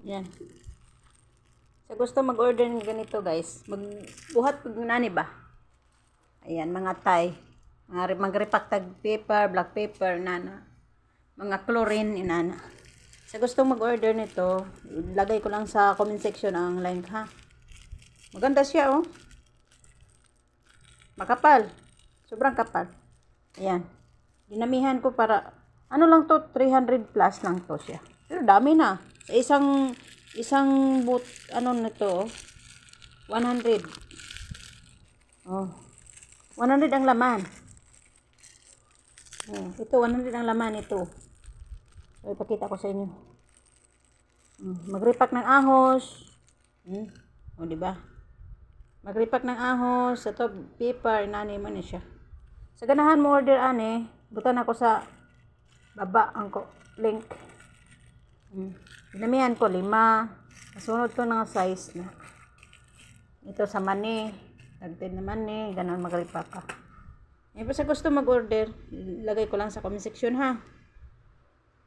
Yan. Sa gusto mag-order ng ganito guys, magbuhat pag nani ba? Ayan, mga Thai. Mag-repack tag paper, black paper, nana. Mga chlorine, inana. Sa gusto mag-order nito, lagay ko lang sa comment section ang link ha. Maganda siya oh. Makapal. Sobrang kapal. Ayan. Dinamihan ko para, ano lang to, 300 plus lang to siya. Pero dami na. Sa isang boot, ano nito, 100. Oh. 100 ang laman. Oh, ito, 100 ang laman ito. So, ipakita ko sa inyo. Mag-repack ng ahos. O, diba? Mag-repack ng ahos. Ito, paper. Inani mo na siya. Sa ganahan mo order, ane, butan ako sa baba ang link. Dinamihan ko 5. Kasunod ko ng size na. Ito sa mani. Dagdag na mani. Ganon mag-repack ka. Sa gusto mag-order, lagay ko lang sa comment section ha.